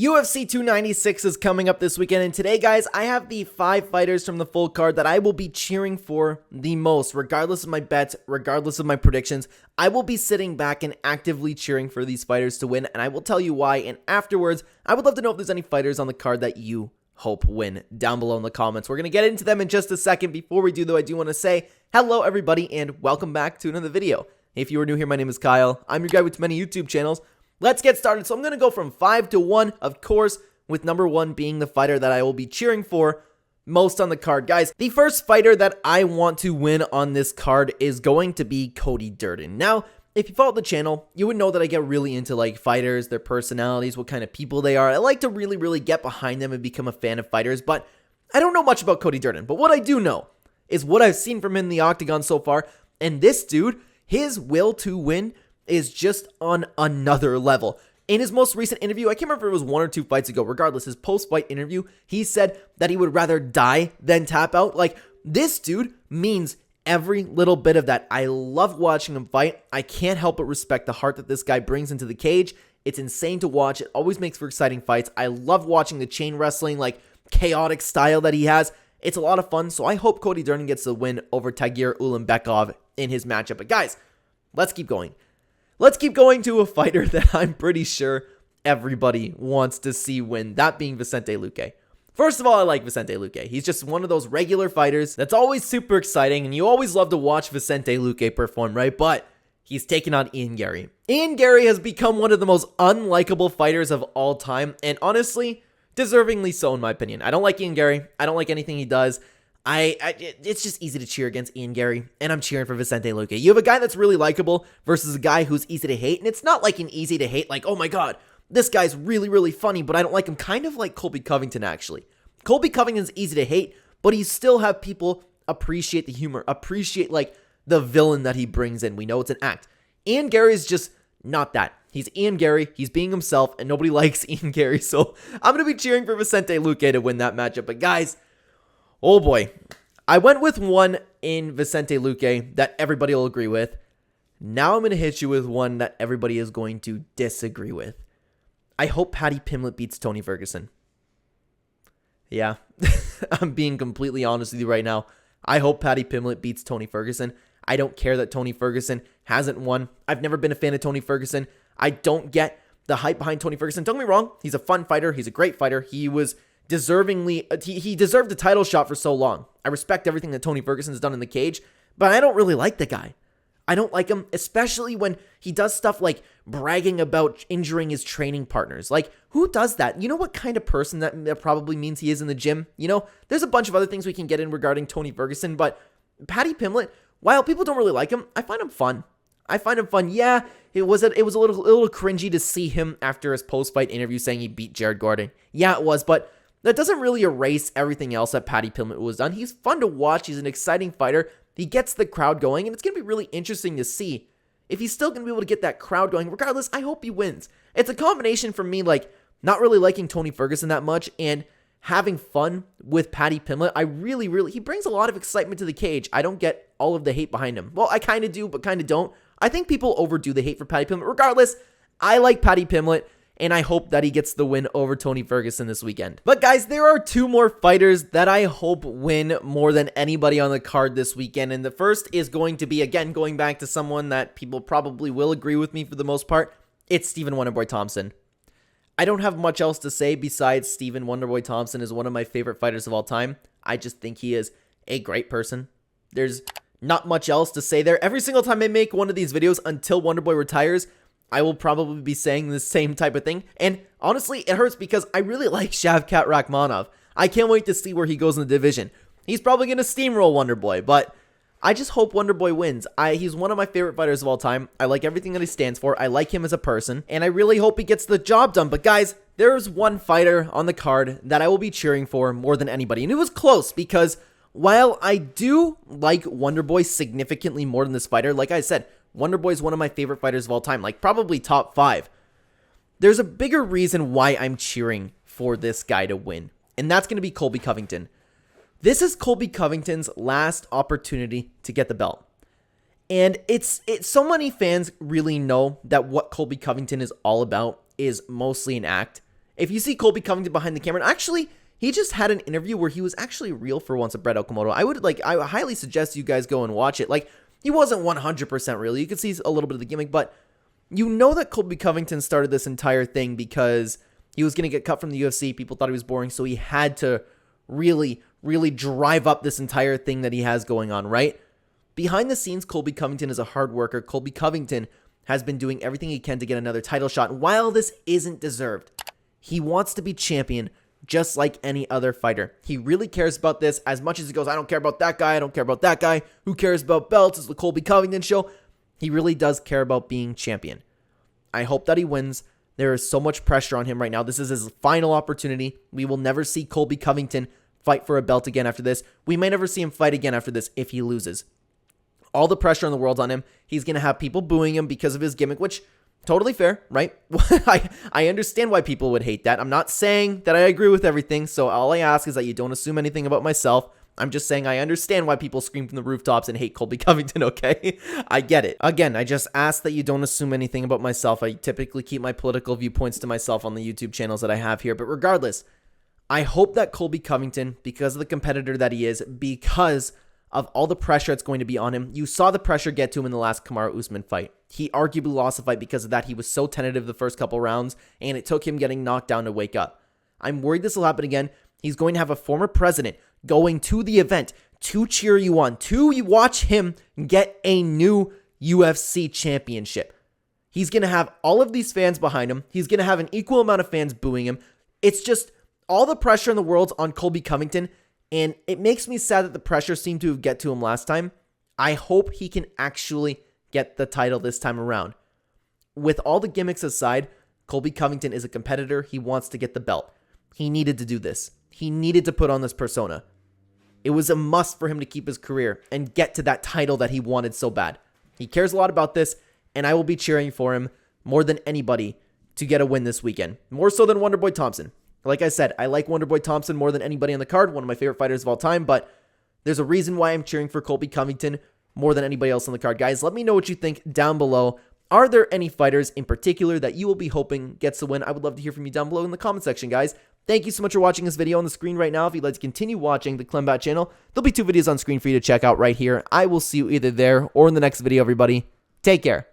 UFC 296 is coming up this weekend, and today, guys, I have the 5 fighters from the full card that I will be cheering for the most, regardless of my bets, regardless of my predictions. I will be sitting back and actively cheering for these fighters to win, and I will tell you why, and afterwards, I would love to know if there's any fighters on the card that you hope win down below in the comments. We're going to get into them in just a second. Before we do, though, I do want to say hello, everybody, and welcome back to another video. If you are new here, my name is Kyle. I'm your guy with many YouTube channels. Let's get started. So I'm going to go from 5 to 1, of course, with number 1 being the fighter that I will be cheering for most on the card. Guys, the first fighter that I want to win on this card is going to be Cody Durden. Now, if you follow the channel, you would know that I get really into like fighters, their personalities, what kind of people they are. I like to really get behind them and become a fan of fighters, but I don't know much about Cody Durden. But what I do know is what I've seen from him in the octagon so far, and this dude, his will to win is just on another level. In his most recent interview, I can't remember if it was 1 or 2 fights ago, regardless, his post-fight interview, he said that he would rather die than tap out. Like, this dude means every little bit of that. I love watching him fight. I can't help but respect the heart that this guy brings into the cage. It's insane to watch. It always makes for exciting fights. I love watching the chain wrestling, like, chaotic style that he has. It's a lot of fun, so I hope Cody Durden gets the win over Tagir Ulanbekov in his matchup. But guys, let's keep going. Let's keep going to a fighter that I'm pretty sure everybody wants to see win, that being Vicente Luque. First of all, I like Vicente Luque. He's just one of those regular fighters that's always super exciting, and you always love to watch Vicente Luque perform, right? But he's taken on Ian Garry. Ian Garry has become one of the most unlikable fighters of all time, and honestly, deservingly so in my opinion. I don't like Ian Garry. I don't like anything he does. It's just easy to cheer against Ian Garry, and I'm cheering for Vicente Luque. You have a guy that's really likable versus a guy who's easy to hate, and it's not like an easy to hate, like, oh my god, this guy's really funny, but I don't like him, kind of like Colby Covington, actually. Colby Covington's easy to hate, but you still have people appreciate the humor, appreciate, like, the villain that he brings in. We know it's an act. Ian Garry is just not that. He's Ian Garry, he's being himself, and nobody likes Ian Garry, so I'm going to be cheering for Vicente Luque to win that matchup, but guys, oh boy, I went with one in Vicente Luque that everybody will agree with. Now I'm going to hit you with one that everybody is going to disagree with. I hope Paddy Pimblett beats Tony Ferguson. Yeah, I'm being completely honest with you right now. I hope Paddy Pimblett beats Tony Ferguson. I don't care that Tony Ferguson hasn't won. I've never been a fan of Tony Ferguson. I don't get the hype behind Tony Ferguson. Don't get me wrong. He's a fun fighter. He's a great fighter. He was he deserved the title shot for so long. I respect everything that Tony Ferguson's done in the cage, but I don't really like the guy. I don't like him, especially when he does stuff like bragging about injuring his training partners. Like, who does that? You know what kind of person that probably means he is in the gym? You know, there's a bunch of other things we can get in regarding Tony Ferguson, but Paddy Pimblett, while people don't really like him, I find him fun. Yeah, it was a little cringy to see him after his post-fight interview saying he beat Jared Gordon. Yeah, it was, but that doesn't really erase everything else that Paddy Pimblett was done. He's fun to watch. He's an exciting fighter. He gets the crowd going, and it's going to be really interesting to see if he's still going to be able to get that crowd going. Regardless, I hope he wins. It's a combination for me, like, not really liking Tony Ferguson that much and having fun with Paddy Pimblett. He brings a lot of excitement to the cage. I don't get all of the hate behind him. Well, I kind of do, but kind of don't. I think people overdo the hate for Paddy Pimblett. Regardless, I like Paddy Pimblett, and I hope that he gets the win over Tony Ferguson this weekend. But guys, there are 2 more fighters that I hope win more than anybody on the card this weekend. And the first is going to be, again, going back to someone that people probably will agree with me for the most part. It's Stephen Wonderboy Thompson. I don't have much else to say besides Stephen Wonderboy Thompson is one of my favorite fighters of all time. I just think he is a great person. There's not much else to say there. Every single time I make one of these videos until Wonderboy retires, I will probably be saying the same type of thing. And honestly, it hurts because I really like Shavkat Rakhmonov. I can't wait to see where he goes in the division. He's probably going to steamroll Wonderboy, but I just hope Wonderboy wins. He's one of my favorite fighters of all time. I like everything that he stands for. I like him as a person, and I really hope he gets the job done. But guys, there's one fighter on the card that I will be cheering for more than anybody. And it was close because while I do like Wonderboy significantly more than this fighter, like I said, Wonderboy is one of my favorite fighters of all time, like probably top 5. There's a bigger reason why I'm cheering for this guy to win, and that's going to be Colby Covington. This is Colby Covington's last opportunity to get the belt. And it's so many fans really know that what Colby Covington is all about is mostly an act. If you see Colby Covington behind the camera, and actually, he just had an interview where he was actually real for once at Brett Okamoto. I highly suggest you guys go and watch it. Like, he wasn't 100% real. You could see a little bit of the gimmick, but you know that Colby Covington started this entire thing because he was going to get cut from the UFC. People thought he was boring, so he had to really, really drive up this entire thing that he has going on, right? Behind the scenes, Colby Covington is a hard worker. Colby Covington has been doing everything he can to get another title shot. And while this isn't deserved, he wants to be champion just like any other fighter. He really cares about this as much as he goes, I don't care about that guy, I don't care about that guy. Who cares about belts? It's the Colby Covington show. He really does care about being champion. I hope that he wins. There is so much pressure on him right now. This is his final opportunity. We will never see Colby Covington fight for a belt again after this. We may never see him fight again after this if he loses. All the pressure in the world's on him. He's going to have people booing him because of his gimmick, which, totally fair, right? I understand why people would hate that. I'm not saying that I agree with everything, so all I ask is that you don't assume anything about myself. I'm just saying I understand why people scream from the rooftops and hate Colby Covington, okay? I get it. Again, I just ask that you don't assume anything about myself. I typically keep my political viewpoints to myself on the YouTube channels that I have here, but regardless, I hope that Colby Covington, because of the competitor that he is, because of all the pressure it's going to be on him. You saw the pressure get to him in the last Kamaru Usman fight. He arguably lost the fight because of that. He was so tentative the first couple rounds, and it took him getting knocked down to wake up. I'm worried this will happen again. He's going to have a former president going to the event to cheer you on, to watch him get a new UFC championship. He's going to have all of these fans behind him. He's going to have an equal amount of fans booing him. It's just all the pressure in the world's on Colby Covington, and it makes me sad that the pressure seemed to get to him last time. I hope he can actually get the title this time around. With all the gimmicks aside, Colby Covington is a competitor. He wants to get the belt. He needed to do this. He needed to put on this persona. It was a must for him to keep his career and get to that title that he wanted so bad. He cares a lot about this, and I will be cheering for him more than anybody to get a win this weekend. More so than Wonderboy Thompson. Like I said, I like Wonderboy Thompson more than anybody on the card, one of my favorite fighters of all time, but there's a reason why I'm cheering for Colby Covington more than anybody else on the card. Guys, let me know what you think down below. Are there any fighters in particular that you will be hoping gets the win? I would love to hear from you down below in the comment section, guys. Thank you so much for watching this video on the screen right now. If you'd like to continue watching the Clenbat channel, there'll be 2 videos on screen for you to check out right here. I will see you either there or in the next video, everybody. Take care.